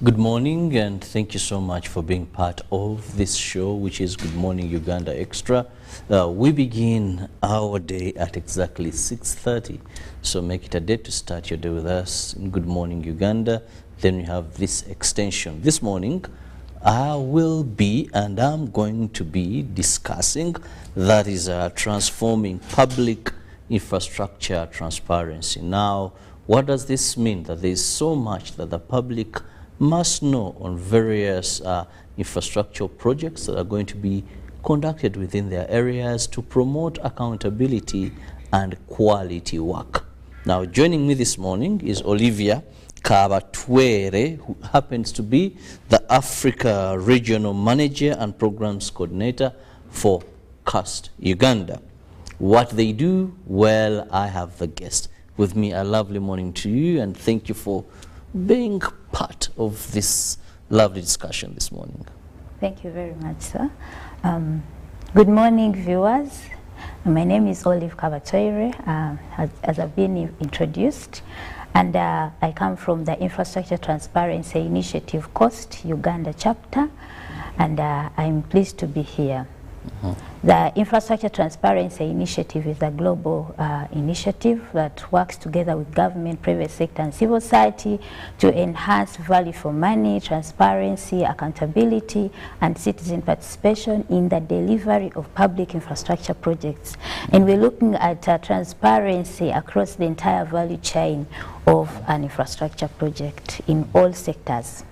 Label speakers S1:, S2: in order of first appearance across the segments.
S1: Good morning, and thank you so much for being part of this show, which is Good Morning Uganda Extra. We begin our day at exactly 6:30, so make it a day to start your day with us in Good Morning Uganda. Then we have this extension. This morning, I will be and I'm going to be discussing that is transforming public infrastructure transparency. Now, what does this mean? That there is so much that the public must know on various infrastructural projects that are going to be conducted within their areas to promote accountability and quality work. Now, joining me this morning is Olivia Kabatwere, who happens to be the Africa Regional Manager and Programs Coordinator for CAST Uganda. What they do? Well, I have the guest with me. A lovely morning to you, and thank you for being part of this lovely discussion this morning.
S2: Thank you very much, sir. Good morning, viewers. My name is Olive Kabatwere, as I've been introduced, and I come from the Infrastructure Transparency Initiative CAST Uganda chapter, and I'm pleased to be here. The Infrastructure Transparency Initiative is a global initiative that works together with government, private sector and civil society to enhance value for money, transparency, accountability and citizen participation in the delivery of public infrastructure projects. And we're looking at transparency across the entire value chain of an infrastructure project in all sectors.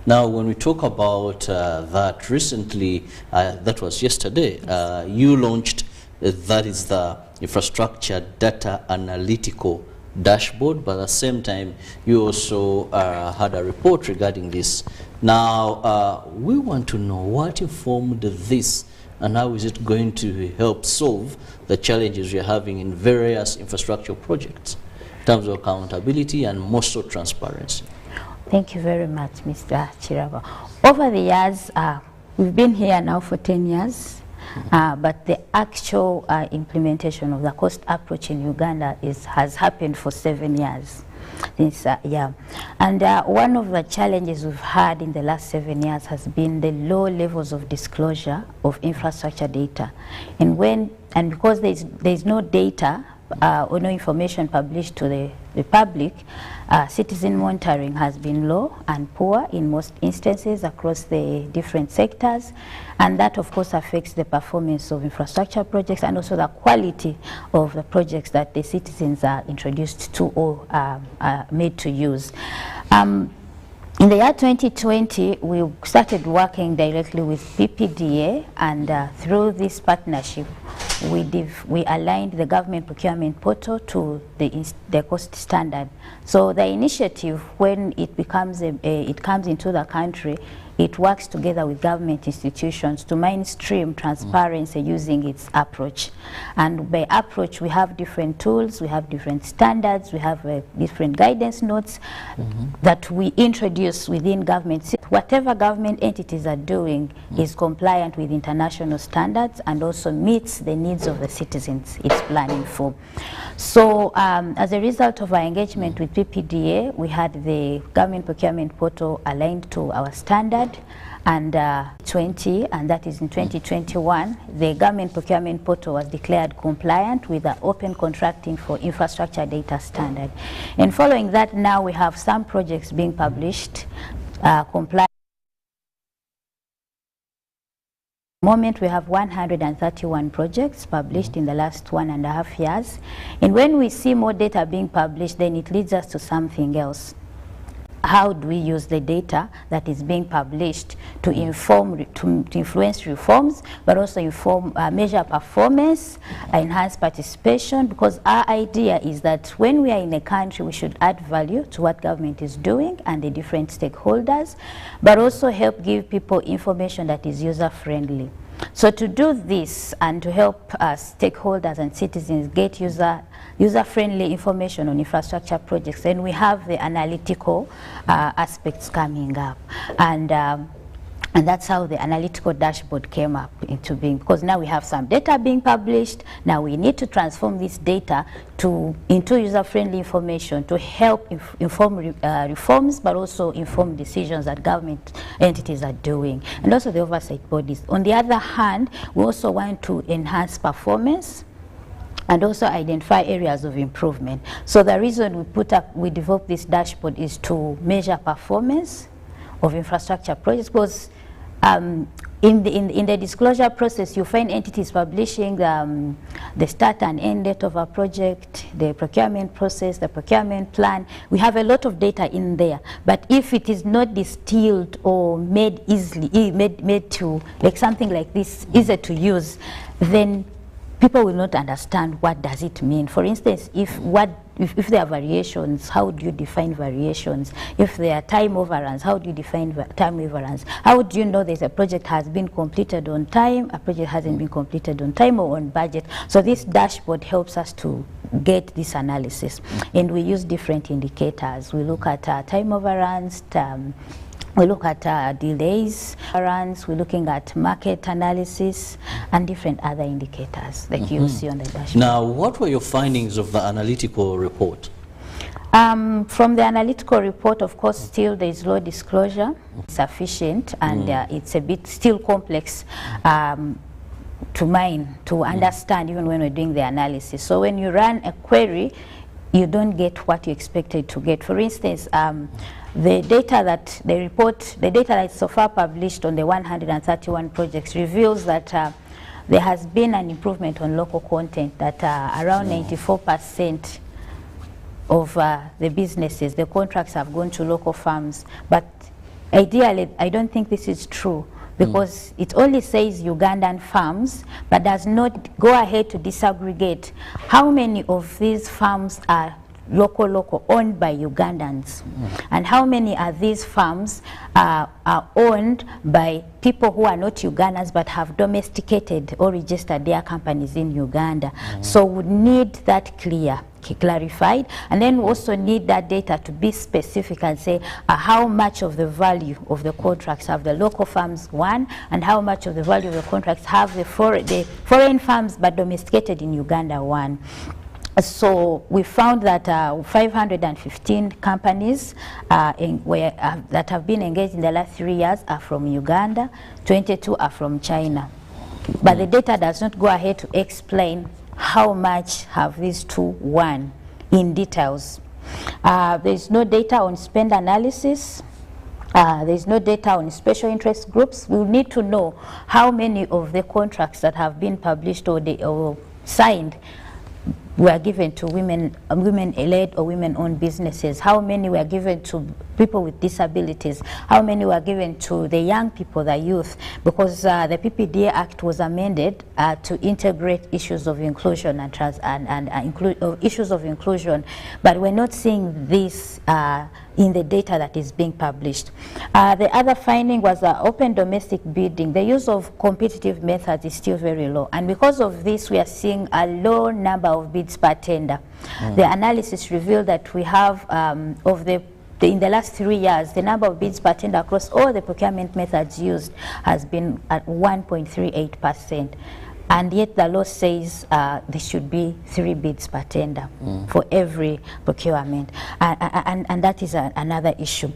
S1: Now, when we talk about that recently, that was yesterday, you launched, that is the infrastructure data analytical dashboard, but at the same time, you also had a report regarding this. Now, we want to know what informed this and how is it going to help solve the challenges you're having in various infrastructure projects in terms of accountability and more so transparency.
S2: Thank you very much, Mr. Chiraba. Over the years, we've been here now for 10 years, but the actual implementation of the cost approach in Uganda has happened for 7 years. And one of the challenges we've had in the last 7 years has been the low levels of disclosure of infrastructure data. And because there's no data or no information published to the public, citizen monitoring has been low and poor in most instances across the different sectors, and that of course affects the performance of infrastructure projects and also the quality of the projects that the citizens are introduced to or made to use. In the year 2020, we started working directly with PPDA, and through this partnership, we aligned the government procurement portal to the cost standard. So the initiative, when it comes into the country, it works together with government institutions to mainstream transparency using its approach. And by approach, we have different tools, we have different standards, we have different guidance notes that we introduce within government. Whatever government entities are doing is compliant with international standards and also meets the needs of the citizens it's planning for. So as a result of our engagement with PPDA, we had the government procurement portal aligned to our standard, and and that is in 2021, the government procurement portal was declared compliant with the open contracting for infrastructure data standard. And following that, now we have some projects being published compliant. At the moment, we have 131 projects published in the last 1.5 years. And when we see more data being published, then it leads us to something else. How do we use the data that is being published to inform, to influence reforms, but also inform, measure performance, enhance participation? Because our idea is that when we are in a country, we should add value to what government is doing and the different stakeholders, but also help give people information that is user-friendly. So to do this and to help stakeholders and citizens get user-friendly information on infrastructure projects, then we have the analytical aspects coming up. And And that's how the analytical dashboard came up into being, because now we have some data being published. Now we need to transform this data into user-friendly information to help inform reforms, but also inform decisions that government entities are doing, and also the oversight bodies. On the other hand, we also want to enhance performance and also identify areas of improvement. So the reason we developed this dashboard is to measure performance of infrastructure projects, because in the disclosure process, you find entities publishing the start and end date of a project, the procurement process, the procurement plan. We have a lot of data in there, but if it is not distilled or made easily, made to, like something like this, easier to use, then people will not understand what does it mean. For instance, if there are variations, how do you define variations? If there are time overruns, how do you define time overruns? How do you know that a project has been completed on time, a project hasn't been completed on time or on budget? So this dashboard helps us to get this analysis. And we use different indicators. We look at time overruns, we look at delays, runs, we're looking at market analysis and different other indicators that you'll see on the dashboard.
S1: Now, what were your findings of the analytical report?
S2: From the analytical report, of course, still there is low disclosure, sufficient, and it's a bit still complex to mine, to understand, even when we're doing the analysis. So when you run a query, you don't get what you expected to get. For instance, the data that the data that's so far published on the 131 projects reveals that there has been an improvement on local content, that around 94% of the businesses, the contracts have gone to local farms. But ideally, I don't think this is true, because it only says Ugandan farms, but does not go ahead to disaggregate how many of these farms are local owned by Ugandans, and how many of these farms are owned by people who are not Ugandans but have domesticated or registered their companies in Uganda. So we need that clarified, and then we also need that data to be specific and say how much of the value of the contracts have the local farms won, and how much of the value of the contracts have the foreign farms but domesticated in Uganda won. So we found that 515 companies that have been engaged in the last 3 years are from Uganda, 22 are from China. But the data does not go ahead to explain how much have these two won in details. There is no data on spend analysis. There is no data on special interest groups. We need to know how many of the contracts that have been published or signed were given to women-led or women-owned businesses, how many were given to people with disabilities, how many were given to the young people, the youth, because the PPDA Act was amended to integrate issues of inclusion and issues of inclusion, but we're not seeing this in the data that is being published. The other finding was open domestic bidding. The use of competitive methods is still very low, and because of this we are seeing a low number of bids per tender. The analysis revealed that we have in the last 3 years, the number of bids per tender across all the procurement methods used has been at 1.38%. And yet the law says there should be 3 bids per tender for every procurement. And that is another issue.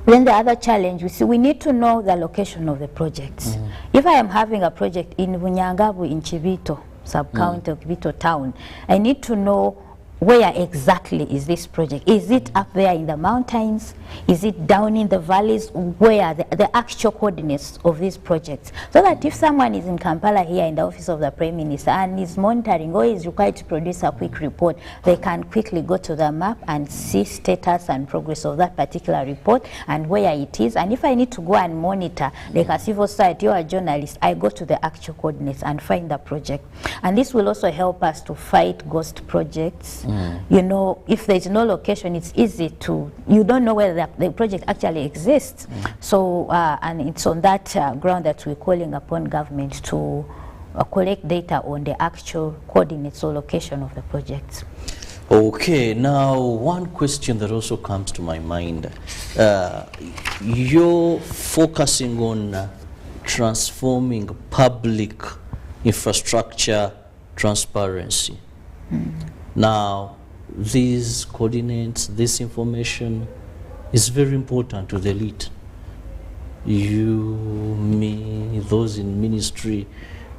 S2: Then the other challenge, we need to know the location of the projects. If I am having a project in Bunyangabu in Chibito, sub-county of Chibito town, I need to know where exactly is this project. Is it up there in the mountains? Is it down in the valleys? Where the actual coordinates of these projects? So that if someone is in Kampala here in the office of the Prime Minister and is monitoring or is required to produce a quick report, they can quickly go to the map and see status and progress of that particular report and where it is. And if I need to go and monitor, like a civil society or a journalist, I go to the actual coordinates and find the project. And this will also help us to fight ghost projects. You know, if there's no location, it's easy to, you don't know whether the project actually exists. So, and it's on that ground that we're calling upon government to collect data on the actual coordinates or location of the projects.
S1: Okay, now one question that also comes to my mind. You're focusing on transforming public infrastructure transparency. Now, these coordinates, this information is very important to the elite. You, me, those in ministry.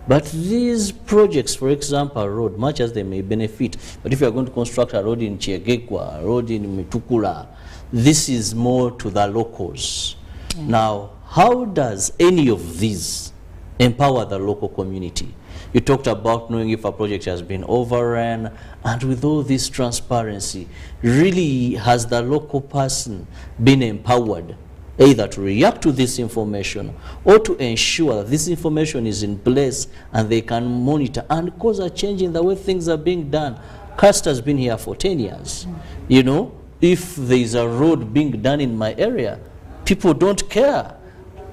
S1: But these projects, for example, a road, much as they may benefit, but if you are going to construct a road in Chiegekwa, a road in Mitukula, this is more to the locals. Now, how does any of these empower the local community? You talked about knowing if a project has been overrun, and with all this transparency, really has the local person been empowered either to react to this information or to ensure that this information is in place and they can monitor and cause a change in the way things are being done? CAST has been here for 10 years. You know, if there is a road being done in my area, people don't care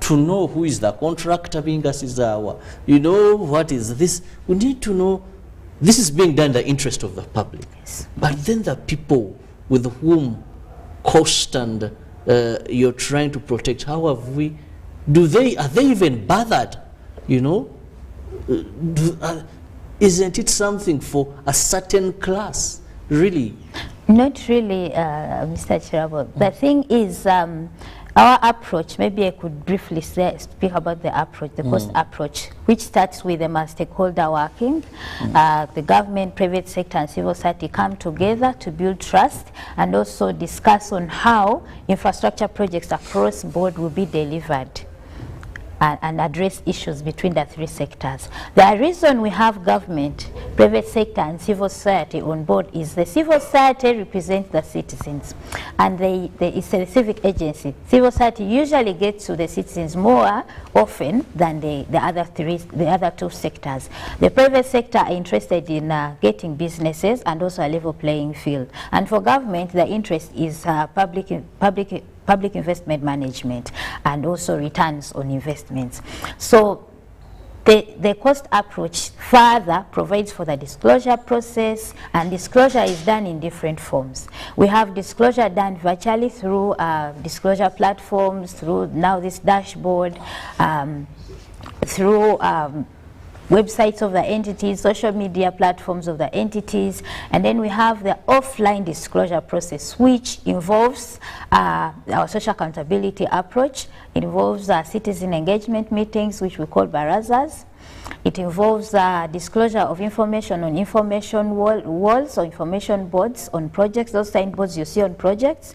S1: to know who is the contractor being asizawa. You know, what is this? We need to know this is being done in the interest of the public.
S2: Yes.
S1: But then the people with whom cost and you're trying to protect, how have we, are they even bothered? You know, isn't it something for a certain class, really?
S2: Not really, Mr. Chirabo. The thing is, our approach, maybe I could briefly speak about the approach, the cost approach, which starts with the stakeholder working. The government, private sector, and civil society come together to build trust and also discuss on how infrastructure projects across board will be delivered and address issues between the three sectors. The reason we have government, private sector, and civil society on board is the civil society represents the citizens, and it's a civic agency. Civil society usually gets to the citizens more often than the other two sectors. The private sector are interested in getting businesses and also a level playing field. And for government, the interest is public investment management and also returns on investments. So the cost approach further provides for the disclosure process, and disclosure is done in different forms. We have disclosure done virtually through disclosure platforms, through now this dashboard, through websites of the entities, social media platforms of the entities, and then we have the offline disclosure process, which involves our social accountability approach. It involves citizen engagement meetings, which we call barazas. It involves disclosure of information on information walls or information boards on projects, those signboards you see on projects.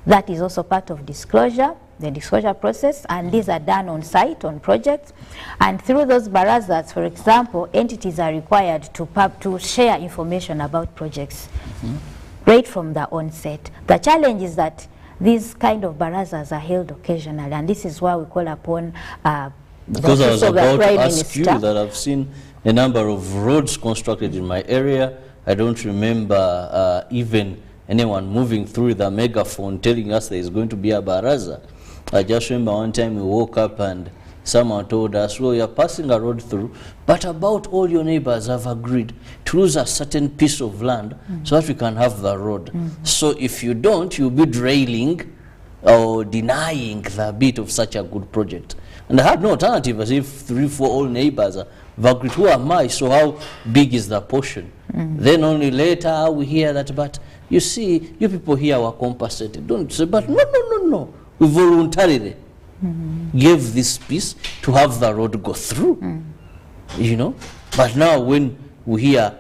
S2: That is also part of disclosure, the disclosure process, and these are done on site, on projects. And through those barazas, for example, entities are required to share information about projects right from the onset. The challenge is that these kind of barazas are held occasionally, and this is why we call upon
S1: because I was about to ask you that I've seen a number of roads constructed in my area. I don't remember even anyone moving through the megaphone telling us there is going to be a baraza. I just remember one time we woke up and someone told us, well, you're passing a road through, but about all your neighbors have agreed to lose a certain piece of land so that we can have the road. So if you don't, you'll be derailing or denying the bit of such a good project. And I had no alternative, as if 3, 4 all neighbors have agreed. Who am I? So how big is the portion? Then only later we hear that, but you see, you people here were compensated. Don't say, but no. We voluntarily gave this piece to have the road go through, you know. But now when we hear,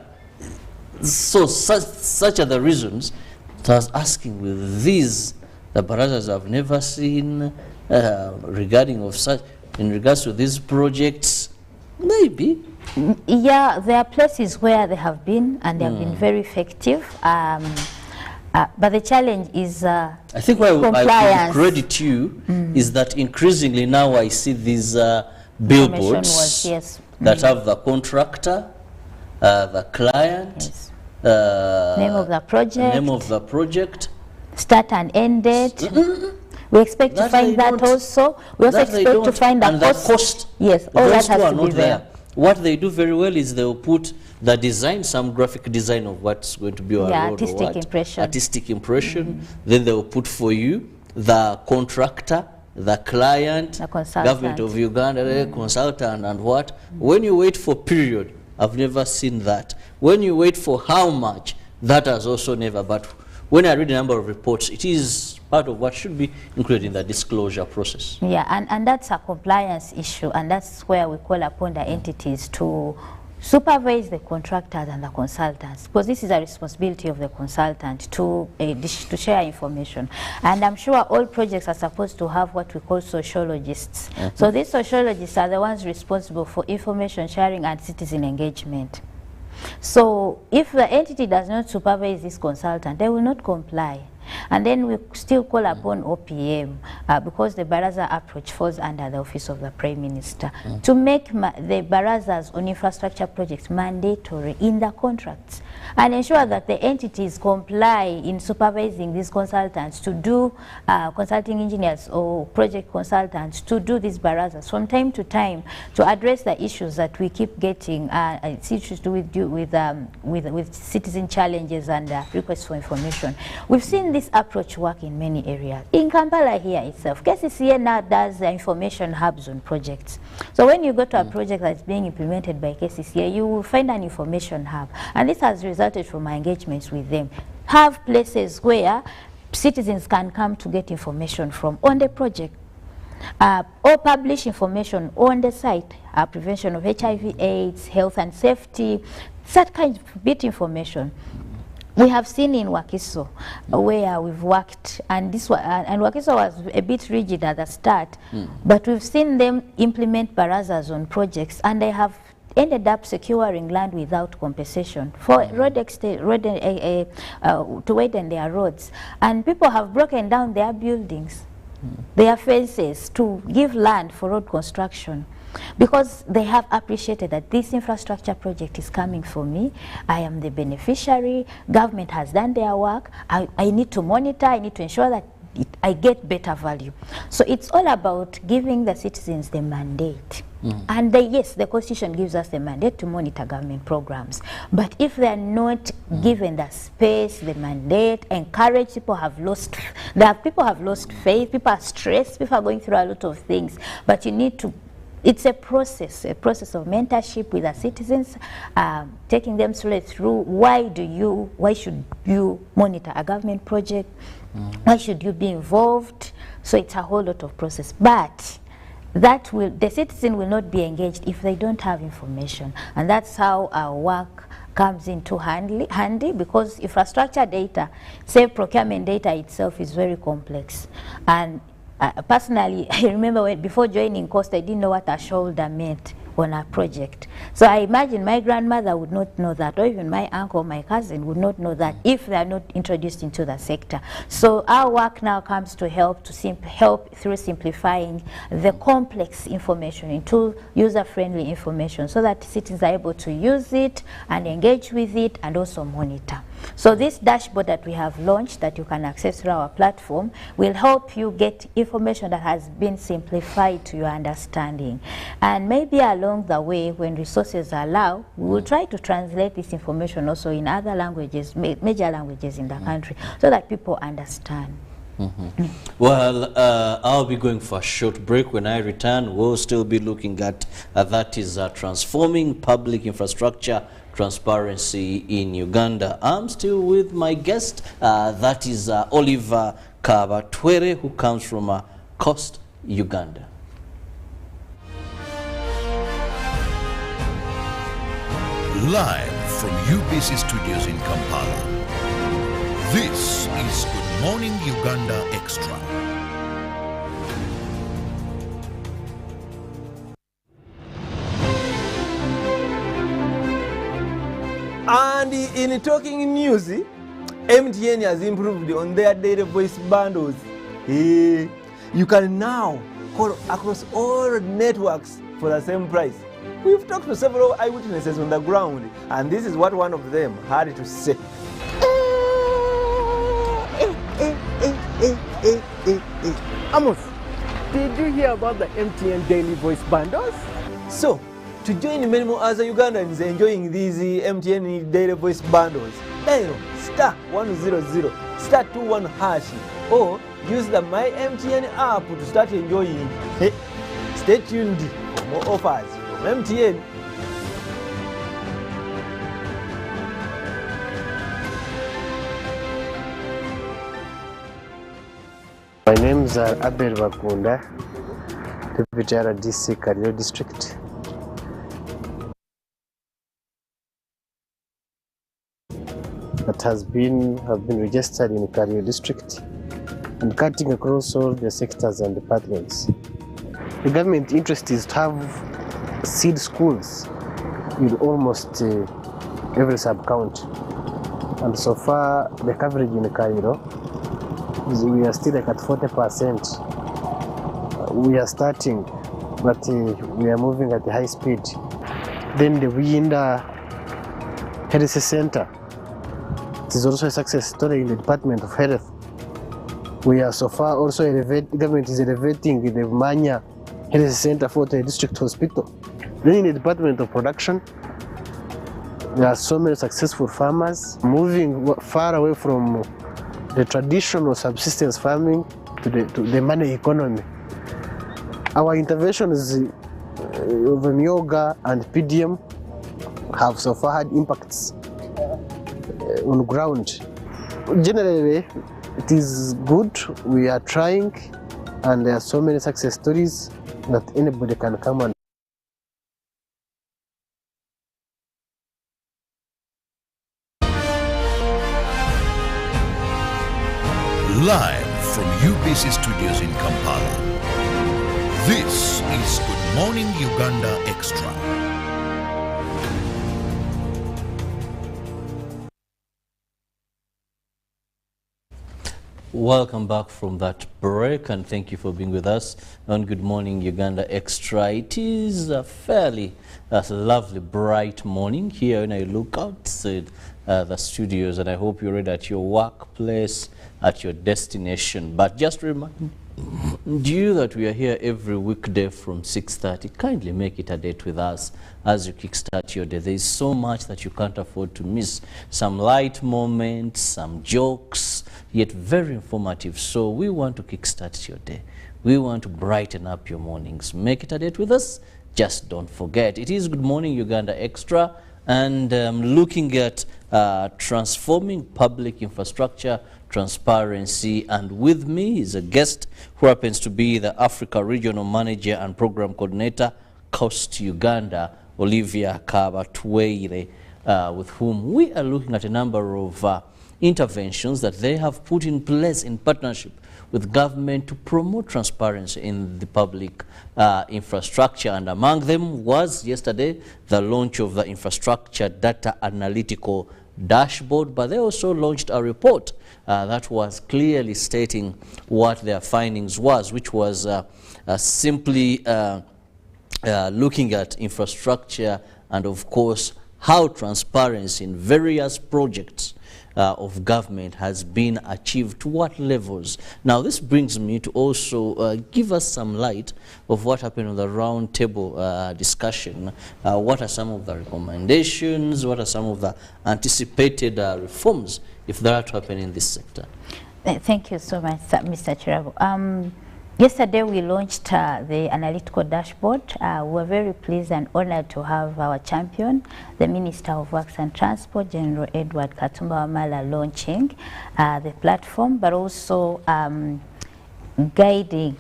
S1: so such are the reasons that I was asking with these, the barazas I've never seen regarding of such, in regards to these projects, maybe.
S2: Yeah, there are places where they have been, and they have been very effective. But the challenge is
S1: I think why I credit you is that increasingly now I see these billboards that have the contractor, the client,
S2: name of the project, start and end date. We expect to find that also. We also expect to find the cost. Yes, all that has to be there.
S1: What they do very well is they will put the design, some graphic design of what's going to be our road or what. Artistic impression. Then they will put for you the contractor, the client,
S2: the
S1: government of Uganda, the consultant and what. When you wait for period, I've never seen that. When you wait for how much, that has also never. But when I read a number of reports, it is part of what should be included in the disclosure process.
S2: Yeah, and that's a compliance issue, and that's where we call upon the entities to supervise the contractors and the consultants, because this is a responsibility of the consultant to share information. And I'm sure all projects are supposed to have what we call sociologists. So these sociologists are the ones responsible for information sharing and citizen engagement. So if the entity does not supervise this consultant, they will not comply. And then we still call upon OPM because the Baraza approach falls under the Office of the Prime Minister to make the Barazas on infrastructure projects mandatory in the contracts and ensure that the entities comply in supervising these consultants to do consulting engineers or project consultants to do these Barazas from time to time to address the issues that we keep getting, issues to do with citizen challenges and requests for information. We've seen this approach work in many areas. In Kampala here itself, KCCA now does the information hubs on projects. So when you go to a project that's being implemented by KCCA, you will find an information hub. And this has resulted from my engagements with them. Have places where citizens can come to get information from on the project. Or publish information on the site, prevention of HIV/AIDS, health and safety, that kind of bit information. We have seen in Wakiso where we've worked, and Wakiso was a bit rigid at the start, but we've seen them implement barazas on projects, and they have ended up securing land without compensation for to widen their roads, and people have broken down their buildings, their fences to give land for road construction. Because they have appreciated that this infrastructure project is coming for me, I am the beneficiary, government has done their work, I need to monitor, I need to ensure that I get better value. So it's all about giving the citizens the mandate. And yes, the Constitution gives us the mandate to monitor government programs. But if they're not given the space, the mandate, encourage, people have lost faith, people are stressed, people are going through a lot of things. But you need to, it's a process of mentorship with the citizens, taking them through why should you monitor a government project, why should you be involved. So it's a whole lot of process. But the citizen will not be engaged if they don't have information. And that's how our work comes into handy, because infrastructure data, say procurement data itself, is very complex. And personally, I remember before joining COST, I didn't know what a shoulder meant on a project. So I imagine my grandmother would not know that, or even my uncle, my cousin would not know that if they are not introduced into the sector. So our work now comes to help through simplifying the complex information into user-friendly information so that citizens are able to use it and engage with it and also monitor. So this dashboard that we have launched that you can access through our platform will help you get information that has been simplified to your understanding. And maybe along the way, when resources allow, we will try to translate this information also in other languages, major languages in the country, so that people understand.
S1: Well, I'll be going for a short break. When I return, we'll still be looking at that is transforming public infrastructure transparency in Uganda. I'm still with my guest, that is Oliver Kabatwere, who comes from COST, Uganda.
S3: Live from UBC Studios in Kampala, this is Good Morning Uganda Extra.
S4: And in talking news, MTN has improved on their data voice bundles. You can now call across all networks for the same price. We've talked to several eyewitnesses on the ground, and this is what one of them had to say.
S5: Amos, did you hear about the MTN daily voice bundles?
S4: So, to join many more other Ugandans enjoying these MTN daily voice bundles, dial *100 *21 hash or use the My MTN app to start enjoying. Hey, stay tuned for more offers from MTN.
S5: My name is Abel Bakunda, Deputy RDC Kario District. That have been registered in Kario District and cutting across all the sectors and departments. The government interest is to have seed schools in almost every sub-county. And so far, the coverage in Kairo, we are still like at 40%. We are starting, but we are moving at a high speed. Then the Uganda Health Center, it is also a success story in the Department of Health. We are so far also the government is elevating the Manya Health Center for the district hospital. Then in the Department of Production, there are so many successful farmers moving far away from the traditional subsistence farming to the money economy. Our interventions of Myoga and PDM have so far had impacts on ground. Generally, it is good. We are trying, and there are so many success stories that anybody can come and
S3: Live from UBC Studios in Kampala, this is Good Morning Uganda Extra.
S1: Welcome back from that break, and thank you for being with us on Good Morning Uganda Extra. It is a fairly lovely, bright morning here when I look outside the studios, and I hope you're ready at your workplace, at your destination. But just remind you that we are here every weekday from 6:30. Kindly make it a date with us as you kickstart your day. There is so much that you can't afford to miss. Some light moments, some jokes, yet very informative. So we want to kickstart your day. We want to brighten up your mornings. Make it a date with us. Just don't forget. It is Good Morning Uganda Extra, and looking at transforming public infrastructure, transparency, and with me is a guest who happens to be the Africa Regional Manager and Program Coordinator, Coast Uganda, Olivia Kabatweire, with whom we are looking at a number of interventions that they have put in place in partnership with government to promote transparency in the public infrastructure. And among them was yesterday the launch of the infrastructure data analytical dashboard, but they also launched a report that was clearly stating what their findings was, which was simply looking at infrastructure and of course how transparency in various projects of government has been achieved, to what levels. Now this brings me to also give us some light of what happened on the round table discussion. What are some of the recommendations? What are some of the anticipated reforms if they are to happen in this sector?
S2: Thank you so much, Mr. Chirabo. Yesterday we launched the analytical dashboard. We're very pleased and honored to have our champion, the Minister of Works and Transport, General Edward Katumba Wamala, launching the platform, but also guiding,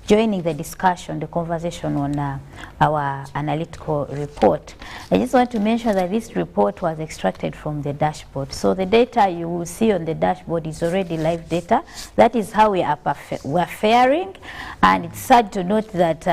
S2: joining the discussion, the conversation on our analytical report. I just want to mention that this report was extracted from the dashboard. So the data you will see on the dashboard is already live data. That is how we are faring. And it's sad to note that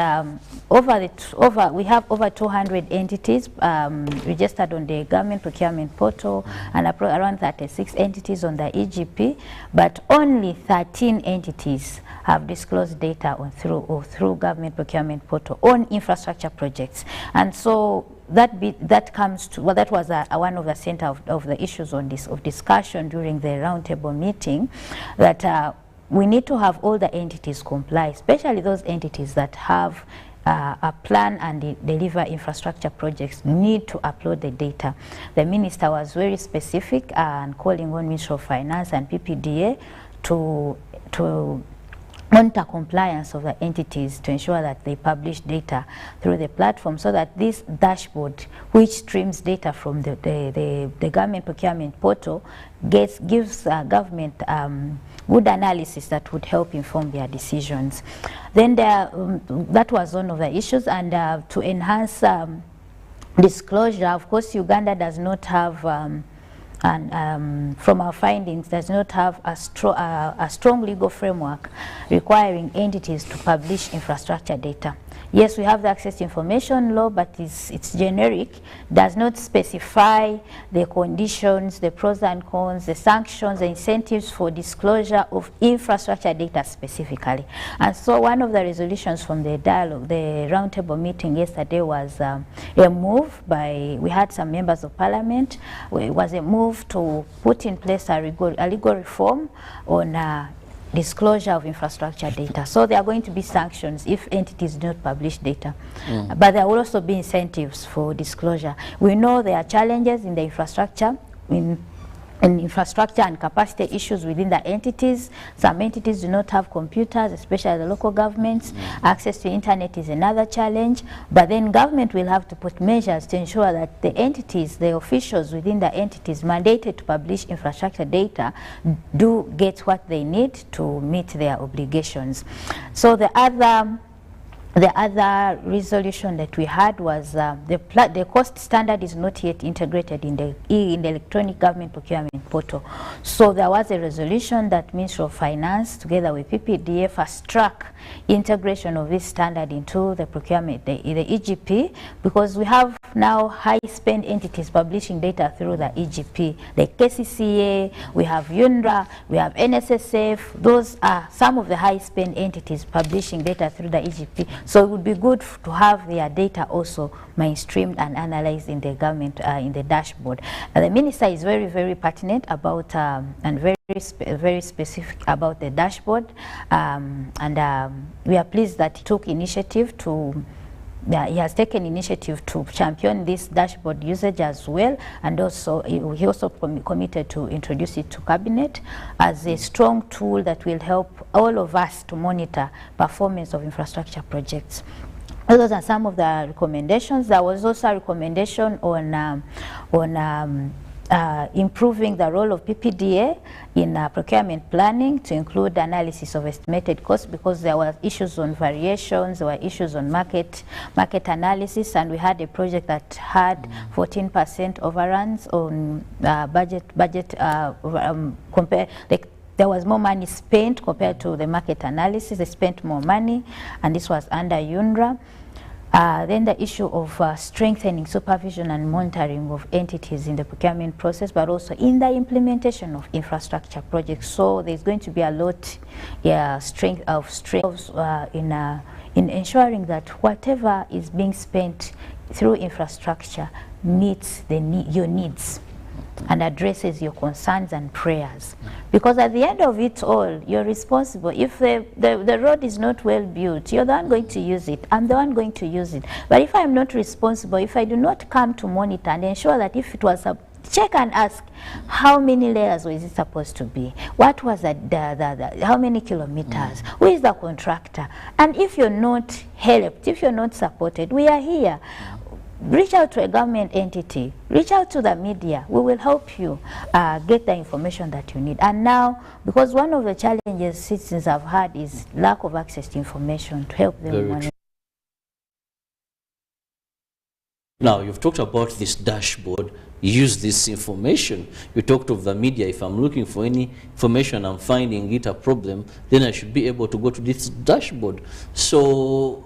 S2: we have over 200 entities registered on the government procurement portal and around 36 entities on the EGP, but only 13 entities have disclosed data through government procurement portal on infrastructure projects. And so that comes to, well, that was one of the center of the issues on this of discussion during the roundtable meeting, that we need to have all the entities comply, especially those entities that have a plan and deliver infrastructure projects need to upload the data. The minister was very specific and calling on Ministry of Finance and PPDA to monitor compliance of the entities to ensure that they publish data through the platform, so that this dashboard, which streams data from the government procurement portal, gives government good analysis that would help inform their decisions. Then that was one of the issues, and to enhance disclosure, of course, Uganda does not have and from our findings, does not have a strong legal framework requiring entities to publish infrastructure data. Yes, we have the Access to Information Law, but it's generic, does not specify the conditions, the pros and cons, the sanctions, the incentives for disclosure of infrastructure data specifically. And so one of the resolutions from the dialogue, the roundtable meeting yesterday, was a move by, we had some members of parliament, it was a move to put in place a legal reform on disclosure of infrastructure data. So there are going to be sanctions if entities do not publish data. But there will also be incentives for disclosure. We know there are challenges in the infrastructure, in infrastructure and capacity issues within the entities. Some entities do not have computers, especially the local governments. Access to internet is another challenge. But then government will have to put measures to ensure that the entities, the officials within the entities mandated to publish infrastructure data do get what they need to meet their obligations. So the other resolution that we had was the cost standard is not yet integrated in the electronic government procurement portal. So there was a resolution that Ministry of Finance together with PPDA fast-track integration of this standard into the procurement, the EGP, because we have now high-spend entities publishing data through the EGP, the KCCA, we have UNRWA, we have NSSF. Those are some of the high-spend entities publishing data through the EGP. So it would be good to have their data also mainstreamed and analyzed in the government, in the dashboard. The minister is very, very pertinent about and very specific about the dashboard, we are pleased that he took initiative to he has taken initiative to champion this dashboard usage as well, and also he also committed to introduce it to cabinet as a strong tool that will help all of us to monitor performance of infrastructure projects. Those are some of the recommendations. There was also a recommendation on improving the role of PPDA in procurement planning to include analysis of estimated costs, because there were issues on variations, there were issues on market analysis, and we had a project that had 14% overruns on there was more money spent compared to the market analysis. They spent more money, and this was under UNRWA. Then the issue of strengthening supervision and monitoring of entities in the procurement process, but also in the implementation of infrastructure projects. So there's going to be a lot strength in ensuring that whatever is being spent through infrastructure meets your needs and addresses your concerns and prayers. Because at the end of it all, you're responsible. If the road is not well built, you're the one going to use it. I'm the one going to use it. But if I'm not responsible, if I do not come to monitor and ensure that if it was a check and ask, how many layers was it supposed to be? What was how many kilometers? Who is the contractor? And if you're not helped, if you're not supported, we are here. Reach out to a government entity, reach out to the media. We will help you get the information that you need. And now, because one of the challenges citizens have had is lack of access to information to help them monitor.
S1: Now, you've talked about this dashboard. Use this information. You talked of the media. If I'm looking for any information, I'm finding it a problem, then I should be able to go to this dashboard. So,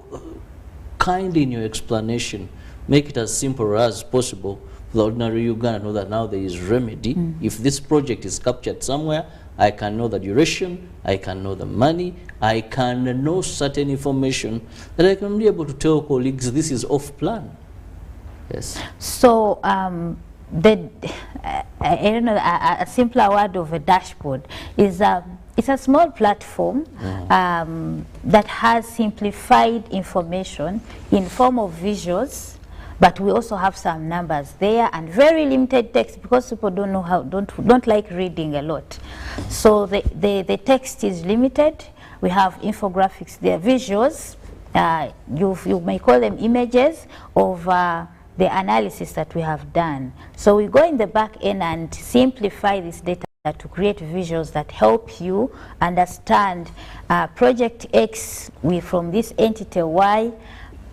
S1: kindly in your explanation, make it as simple as possible for the ordinary Uganda to know that now there is remedy. If this project is captured somewhere, I can know the duration, I can know the money, I can know certain information that I can be able to tell colleagues this is off plan. Yes.
S2: So I don't know, a simpler word of a dashboard is it's a small platform that has simplified information in form of visuals, but we also have some numbers there and very limited text because people don't know how, don't like reading a lot. So the text is limited. We have infographics there, visuals. You may call them images of the analysis that we have done. So we go in the back end and simplify this data to create visuals that help you understand project X from this entity Y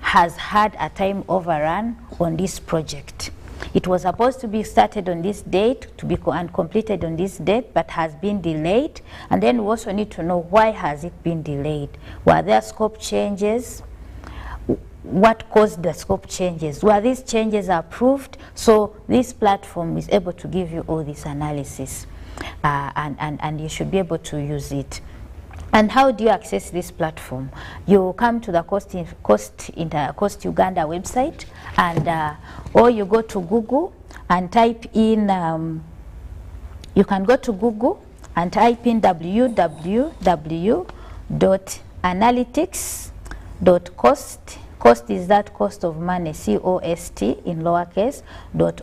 S2: has had a time overrun on this project. It was supposed to be started on this date, to be completed on this date, but has been delayed. And then we also need to know why has it been delayed. Were there scope changes? What caused the scope changes? Were these changes approved? So this platform is able to give you all this analysis, and you should be able to use it. And how do you access this platform? You come to the Coast Uganda website, and or you go to Google and type in, you can go to Google and type in www.analytics.cost. Cost is that cost of money, C-O-S-T in lowercase,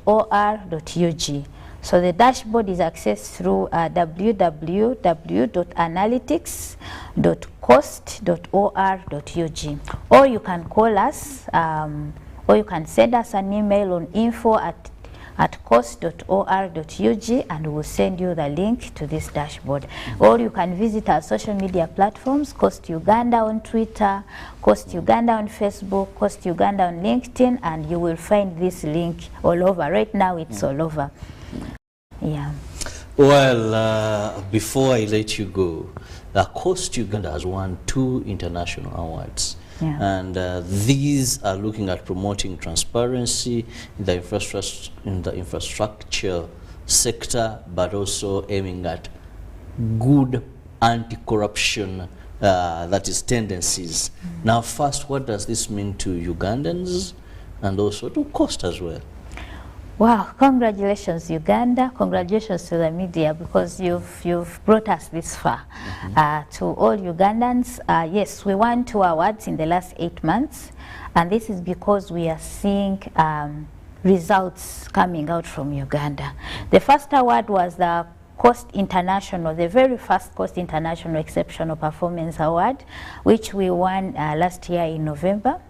S2: .or.ug. So the dashboard is accessed through www.analytics.cost.or.ug. Or you can call us, or you can send us an email on info@cost.or.ug, and we'll send you the link to this dashboard. Or you can visit our social media platforms, Coast Uganda on Twitter, Coast Uganda on Facebook, Coast Uganda on LinkedIn, and you will find this link all over. Right now it's all over. Yeah.
S1: Well, before I let you go, the Coast Uganda has won 2 international awards.
S2: Yeah.
S1: And these are looking at promoting transparency in the infrastructure sector, but also aiming at good anti-corruption that is tendencies. Now, first, what does this mean to Ugandans and also to Coast as well?
S2: Wow, congratulations Uganda, congratulations to the media, because you've brought us this far. To all Ugandans, yes, we won 2 awards in the last 8 months, and this is because we are seeing results coming out from Uganda. The first award was the Coast International, the very first Coast International Exceptional Performance Award, which we won last year in November.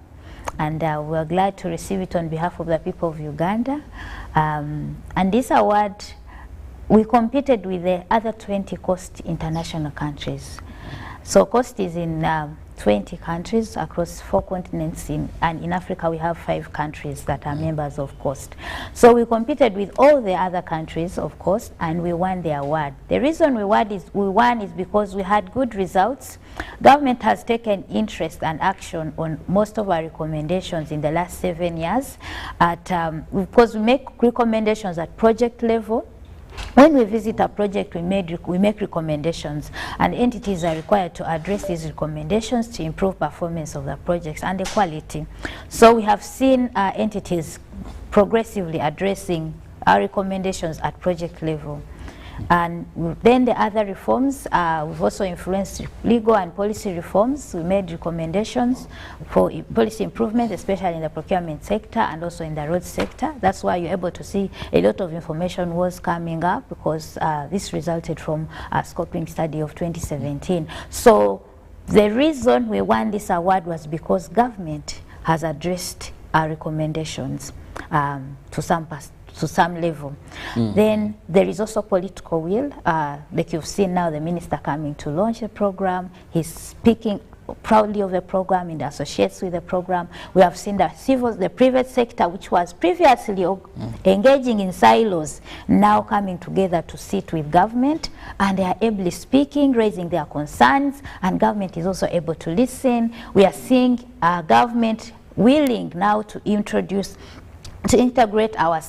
S2: And we're glad to receive it on behalf of the people of Uganda. And this award, we competed with the other 20 Coast international countries. So Coast is in 20 countries across 4 continents, and in Africa we have 5 countries that are members of Coast. So we competed with all the other countries of Coast, and we won the award. The reason we won is because we had good results. Government has taken interest and action on most of our recommendations in the last 7 years, because we make recommendations at project level. When we visit a project, we make recommendations, and entities are required to address these recommendations to improve performance of the projects and the quality. So we have seen entities progressively addressing our recommendations at project level. And then the other reforms, we've also influenced legal and policy reforms. We made recommendations for policy improvement, especially in the procurement sector and also in the road sector. That's why you're able to see a lot of information was coming up, because this resulted from a scoping study of 2017. So the reason we won this award was because government has addressed our recommendations to some level. Then there is also political will. Like you've seen now, the minister coming to launch a program. He's speaking proudly of the program and associates with the program. We have seen the private sector, which was previously engaging in silos, now coming together to sit with government, and they are ably speaking, raising their concerns, and government is also able to listen. We are seeing government willing now to integrate our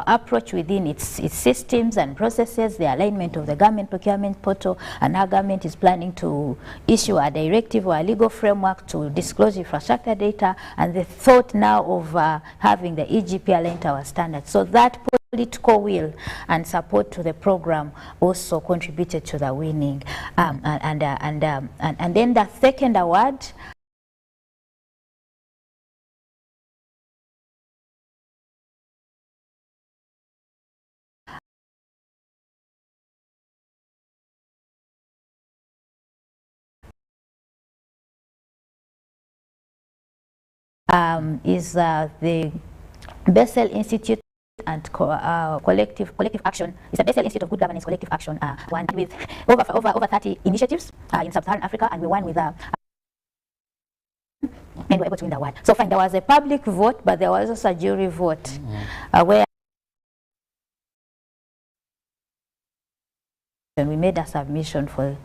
S2: approach within its systems and processes, the alignment of the government procurement portal, and how government is planning to issue a directive or a legal framework to disclose infrastructure data, and the thought now of having the EGP aligned to our standards. So that political will and support to the program also contributed to the winning. And then the second award is the Bessel Institute and collective action. It's a Bessel Institute of Good Governance collective action, one with over 30 initiatives in sub-Saharan Africa, and we won with and we were able to win the award. So fine, there was a public vote, but there was also a jury vote where we made a submission for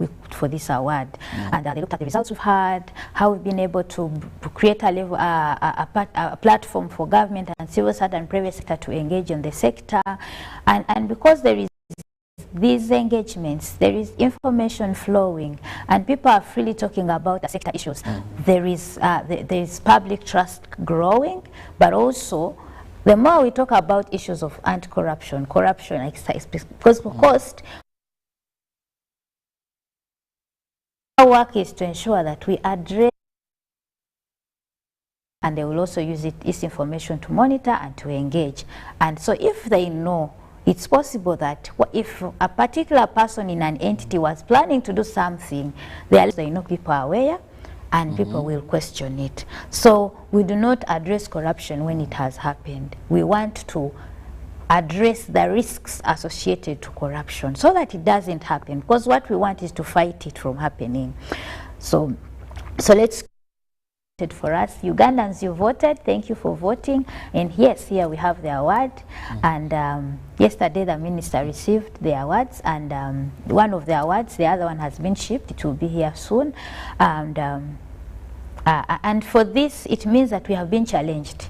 S2: this award, and they looked at the results we've had, how we've been able to create a platform for government and civil sector and private sector to engage in the sector, and because there is these engagements, there is information flowing, and people are freely talking about the sector issues. There is public trust growing, but also the more we talk about issues of anti-corruption, because cost. Our work is to ensure that we address, and they will also use this information to monitor and to engage. And so if they know, it's possible that if a particular person in an entity was planning to do something, they know people are aware, and people will question it. So we do not address corruption when it has happened. We want to address the risks associated to corruption so that it doesn't happen, because what we want is to fight it from happening. So let's for us Ugandans, you voted, thank you for voting, and yes, here we have the award, and yesterday the minister received the awards, and one of the awards, the other one has been shipped, it will be here soon, and for this it means that we have been challenged.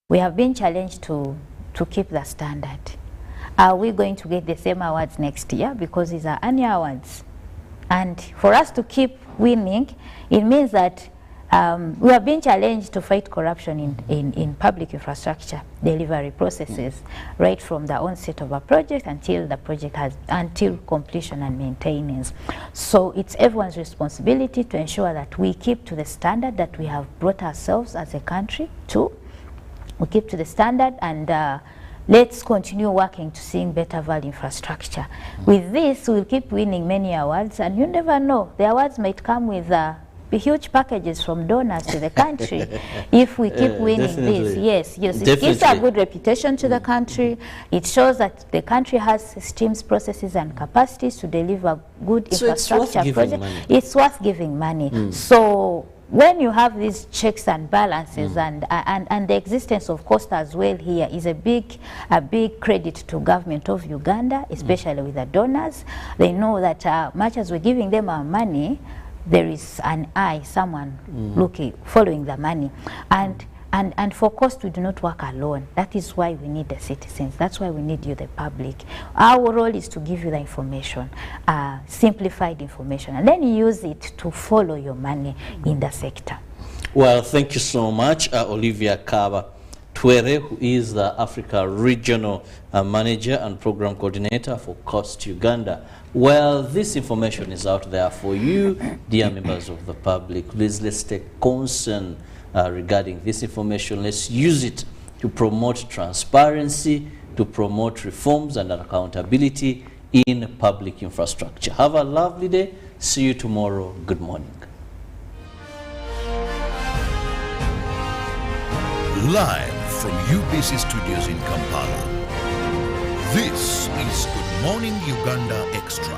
S2: We have been challenged to keep the standard. Are we going to get the same awards next year? Because these are annual awards. And for us to keep winning, it means that we have been challenged to fight corruption in public infrastructure delivery processes, right from the onset of a project until the project until completion and maintenance. So it's everyone's responsibility to ensure that we keep to the standard that we have brought ourselves as a country to. We keep to the standard, and let's continue working to seeing better value infrastructure. With this, we'll keep winning many awards, and you never know, the awards might come with huge packages from donors to the country if we keep winning this. Yes, it gives a good reputation to the country. It shows that the country has systems, processes, and capacities to deliver good infrastructure projects. It's worth giving money. So when you have these checks and balances, and the existence of cost as well here is a big credit to government of Uganda, especially with the donors. They know that much as we're giving them our money, there is an eye, someone looking, following the money. And for cost, we do not work alone. That is why we need the citizens. That's why we need you, the public. Our role is to give you the information, simplified information, and then you use it to follow your money in the sector.
S1: Well, thank you so much, Olivia Kaba Twere, who is the Africa Regional Manager and Program Coordinator for Cost Uganda. Well, this information is out there for you, dear members of the public. Please, let's take concern regarding this information. Let's use it to promote transparency, to promote reforms and accountability in public infrastructure. Have a lovely day. See you tomorrow. Good morning.
S3: Live from UBC Studios in Kampala, this is Good Morning Uganda Extra.